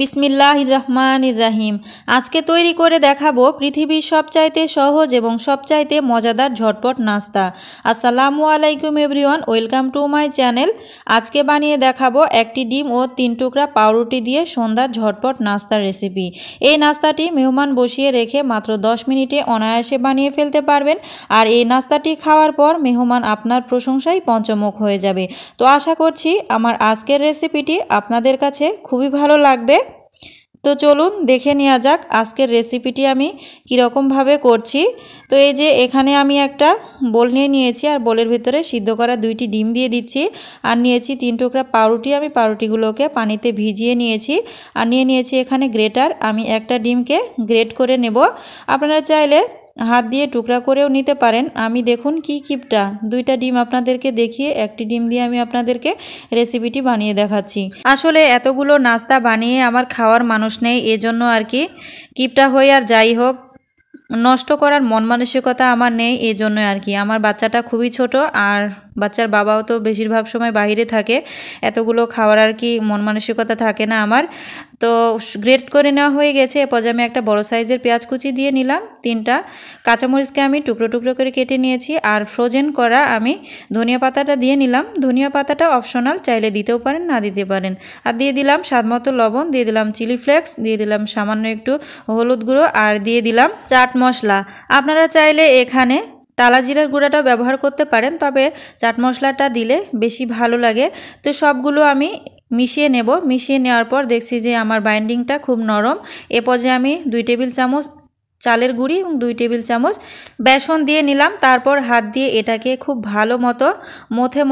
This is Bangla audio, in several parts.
বিসমিল্লাহির রহমানির রহিম। আজকে তৈরি করে দেখাবো পৃথিবীর সবচাইতে সহজ এবং সবচাইতে মজাদার ঝটপট নাস্তা। আসসালামু আলাইকুম everyone, welcome to my channel. আজকে বানিয়ে দেখাবো একটি ডিম ও 3 টুকরা পাউরুটি দিয়ে সন্ধ্যার ঝটপট নাস্তার রেসিপি। এই নাস্তাটি মেহমান বসিয়ে রেখে মাত্র 10 মিনিটে অনায়াসে বানিয়ে ফেলতে পারবেন। আর এই নাস্তাটি খাওয়ার পর মেহমান আপনার প্রশংসায় পঞ্চমুখ হয়ে যাবে। তো আশা করছি আমার আজকের রেসিপিটি আপনাদের কাছে খুবই ভালো লাগবে। তো চলুন দেখে নেওয়া যাক আজকের রেসিপিটি আমি কীরকমভাবে করছি। তো এই যে এখানে আমি একটা বোল নিয়ে নিয়েছি, আর বোলের ভিতরে সিদ্ধ করা 2টি ডিম দিয়ে দিচ্ছি, আর নিয়েছি 3 টুকরা পাউরুটি। আমি পাউরুটিগুলোকে পানিতে ভিজিয়ে নিয়েছি, আর নিয়েছি এখানে গ্রেটার। আমি একটা ডিমকে গ্রেট করে নেব। আপনারা চাইলে হাত দিয়ে টুকরা করেও নিতে পারেন। আমি দেখুন কিপটা 2টা ডিম আপনাদেরকে দেখিয়ে একটি ডিম দিয়ে আমি আপনাদেরকে রেসিপিটি বানিয়ে দেখাচ্ছি। আসলে এতগুলো নাস্তা বানিয়ে আমার খাওয়ার মানুষ নেই, এজন্য আর কি কিপটা হই। আর যাই হোক, নষ্ট করার মন মানসিকতা আমার নেই, এজন্য আর কি। আমার বাচ্চাটা খুবই ছোট, আর বাচ্চার বাবাও তো বেশিরভাগ সময় বাইরে থাকে, এতগুলো খাওয়ার আর কি মন মানসিকতা থাকে না আমার। তো গ্রেট করে নেওয়া হয়ে গেছে। এরপর আমি একটা বড় সাইজের পেঁয়াজ কুচি দিয়ে নিলাম, 3টা কাঁচামরিচকে আমি টুকরো টুকরো করে কেটে নিয়েছি, আর ফ্রোজেন করা আমি ধনিয়া পাতাটা দিয়ে নিলাম। ধনিয়া পাতাটা অপশনাল, চাইলে দিতেও পারেন না দিতে পারেন। আর দিয়ে দিলাম স্বাদমতো লবণ, দিয়ে দিলাম চিলি ফ্লেক্স, দিয়ে দিলাম সামান্য একটু হলুদ গুঁড়ো, আর দিয়ে দিলাম চাট মশলা। আপনারা চাইলে এখানে টালা জিরার গুঁড়াটাও ব্যবহার করতে পারেন, তবে চাট মশলাটা দিলে বেশি ভালো লাগে। তো সবগুলো আমি মিশিয়ে নেব। মিশিয়ে নেওয়ার পর দেখছি যে আমার বাইন্ডিংটা খুব নরম। এ পর্যায়ে আমি 2 টেবিল চামচ চালের গুঁড়ি এবং 2 টেবিল চামচ বেসন দিয়ে নিলাম। তারপর হাত দিয়ে এটাকে খুব ভালো মতো মথে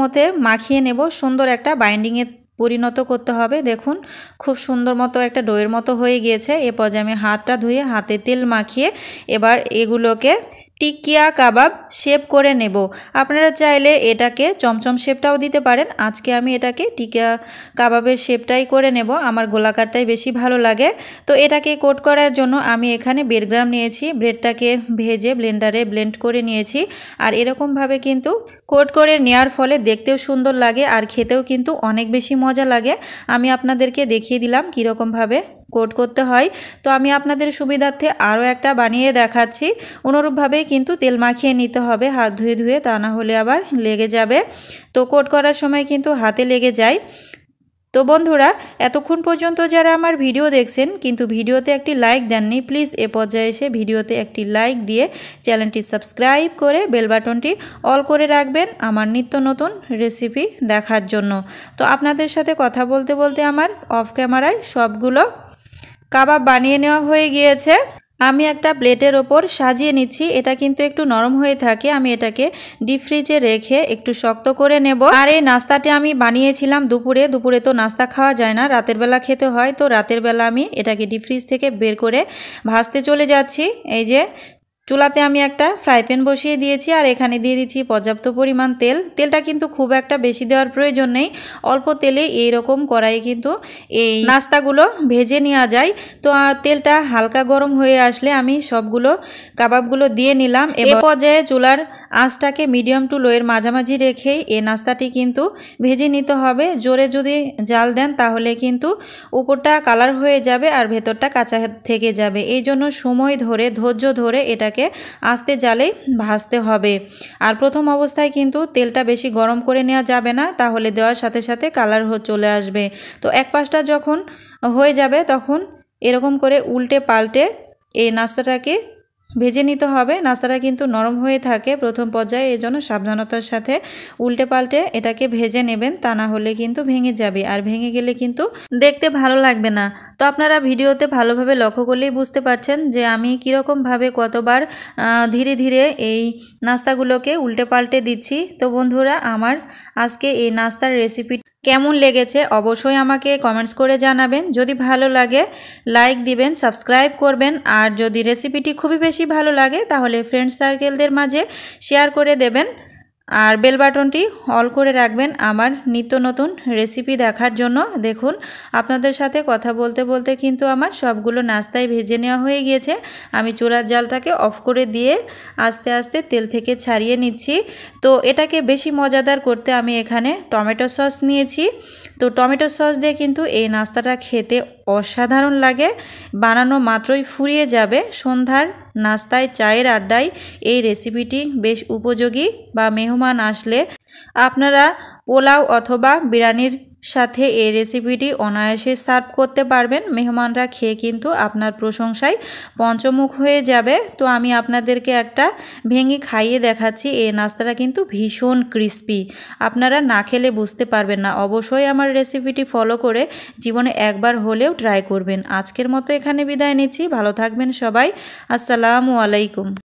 মাখিয়ে নেব। সুন্দর একটা বাইন্ডিংয়ে পরিণত করতে হবে। দেখুন খুব সুন্দর মতো একটা ডোয়ের মতো হয়ে গিয়েছে। এ পর্যায়ে আমি হাতটা ধুয়ে হাতে তেল মাখিয়ে এবার এগুলোকে টিকিয়া কাবাব শেপ করে নেব। আপনারা চাইলে এটাকে চমচম শেপটাও দিতে পারেন। আজকে আমি এটাকে টিকিয়া কাবাবের শেপটাই করে নেব, আমার গোলাকারটাই বেশি ভালো লাগে। তো এটাকে কোট করার জন্য আমি এখানে ব্রেড নিয়েছি। ব্রেডটাকে ভেজে ব্লেন্ডারে ব্লেন্ড করে নিয়েছি। আর এরকমভাবে কিন্তু কোট করে নেওয়ার ফলে দেখতেও সুন্দর লাগে, আর খেতেও কিন্তু অনেক বেশি মজা লাগে। আমি আপনাদেরকে দেখিয়ে দিলাম কীরকমভাবে কোট করতে হয়। তো আমি আপনাদের সুবিধার্থে আরও একটা বানিয়ে দেখাচ্ছি। অনুরূপভাবেই কিন্তু তেল মাখিয়ে নিতে হবে হাত ধুয়ে, তা না হলে আবার লেগে যাবে। তো কোট করার সময় কিন্তু হাতে লেগে যায়। তো বন্ধুরা, এতক্ষণ পর্যন্ত যারা আমার ভিডিও দেখছেন কিন্তু ভিডিওতে একটি লাইক দেননি, প্লিজ এ পর্যায়ে এসে ভিডিওতে একটি লাইক দিয়ে চ্যানেলটি সাবস্ক্রাইব করে বেল বাটনটি অল করে রাখবেন আমার নিত্য নতুন রেসিপি দেখার জন্য। তো আপনাদের সাথে কথা বলতে বলতে আমার অফ ক্যামেরায় সবগুলো কাবাব বানিয়ে নেওয়া হয়ে গিয়েছে। আমি একটা প্লেটের ওপর সাজিয়ে নিচ্ছি। এটা কিন্তু একটু নরম হয়ে থাকে, আমি এটাকে ডিপ ফ্রিজে রেখে একটু শক্ত করে নেব। আর এই নাস্তাটি আমি বানিয়েছিলাম দুপুরে তো নাস্তা খাওয়া যায় না, রাতের বেলা খেতে হয়। তো রাতের বেলা আমি এটাকে ডিপ ফ্রিজ থেকে বের করে ভাজতে চলে যাচ্ছি। এই যে চুলাতে আমি একটা ফ্রাই প্যান বসিয়ে দিয়েছি, আর এখানে দিয়ে দিচ্ছি পর্যাপ্ত পরিমাণ তেল। তেলটা কিন্তু খুব একটা বেশি দেওয়ার প্রয়োজন নেই, অল্প তেলে এইরকম কড়াইয়ে কিন্তু এই নাস্তাগুলো ভেজে নেওয়া যায়। তো তেলটা হালকা গরম হয়ে আসলে আমি সবগুলো কাবাবগুলো দিয়ে নিলাম। এ পর্যায়ে চুলার আঁচটাকে মিডিয়াম টু লোয়ের মাঝামাঝি রেখেই এই নাস্তাটি কিন্তু ভেজে নিতে হবে। জোরে যদি জাল দেন তাহলে কিন্তু উপরটা কালার হয়ে যাবে আর ভেতরটা কাঁচা থেকে যাবে। এই জন্য সময় ধরে ধৈর্য ধরে এটাকে আস্তে জালে ভাজতে হবে। আর প্রথম অবস্থায় কিন্তু তেলটা বেশি গরম করে নেওয়া যাবে না, তাহলে দেওয়ার সাথে সাথে কালার চলে আসবে। তো এক পাশটা যখন হয়ে যাবে তখন এরকম করে উল্টে পাল্টে এই নাস্তাটাকে ভেজে নিতে হবে। নাস্তাটা কিন্তু নরম হয়ে থাকে প্রথম পর্যায়ে, এই জন্য সাবধানতার সাথে উল্টে পাল্টে এটাকে ভেজে নেবেন, তা না হলে কিন্তু ভেঙে যাবে, আর ভেঙে গেলে কিন্তু দেখতে ভালো লাগবে না। তো আপনারা ভিডিওতে ভালোভাবে লক্ষ্য করলেই বুঝতে পারছেন যে আমি কীরকমভাবে কতবার ধীরে ধীরে এই নাস্তাগুলোকে উল্টে পাল্টে দিচ্ছি। তো বন্ধুরা, আমার আজকে এই নাস্তার রেসিপি কেমন লেগেছে অবশ্যই আমাকে কমেন্টস করে জানাবেন। যদি ভালো লাগে লাইক দিবেন, সাবস্ক্রাইব করবেন, আর যদি রেসিপিটি খুবই বেশি ভালো লাগে তাহলে ফ্রেন্ড সার্কেলদের মাঝে শেয়ার করে দেবেন। আর বেল বাটনটি অল করে রাখবেন আমার নিত্য নতুন রেসিপি দেখার জন্য। দেখুন আপনাদের সাথে কথা বলতে বলতে কিন্তু আমার সবগুলো নাস্তাই ভেজে নেওয়া হয়ে গিয়েছে। আমি চুলার জালটাকে অফ করে দিয়ে আস্তে আস্তে তেল থেকে ছাড়িয়ে নিচ্ছি। তো এটাকে বেশি মজাদার করতে আমি এখানে টমেটো সস নিয়েছি। তো টমেটো সস দিয়ে কিন্তু এই নাস্তাটা খেতে অসাধারণ লাগে, বানানো মাত্রই ফুরিয়ে যাবে। সন্ধ্যার নাস্তায়, চায়ের আড্ডায় এই রেসিপিটি বেশ উপযোগী, বা মেহমান আসলে আপনারা পোলাও অথবা বিরিয়ানির সাথে এই রেসিপিটি অনায়াসে সার্ভ করতে পারবেন। মেহমানরা খেয়ে কিন্তু আপনার প্রশংসায় পঞ্চমুখ হয়ে যাবে। তো আমি আপনাদেরকে একটা ভেঙে খাইয়ে দেখাচ্ছি। এই নাস্তাটা কিন্তু ভীষণ ক্রিস্পি, আপনারা না খেলে বুঝতে পারবেন না। অবশ্যই আমার রেসিপিটি ফলো করে জীবনে একবার হলেও ট্রাই করবেন। আজকের মতো এখানে বিদায় নিচ্ছি, ভালো থাকবেন সবাই। আসসালামু আলাইকুম।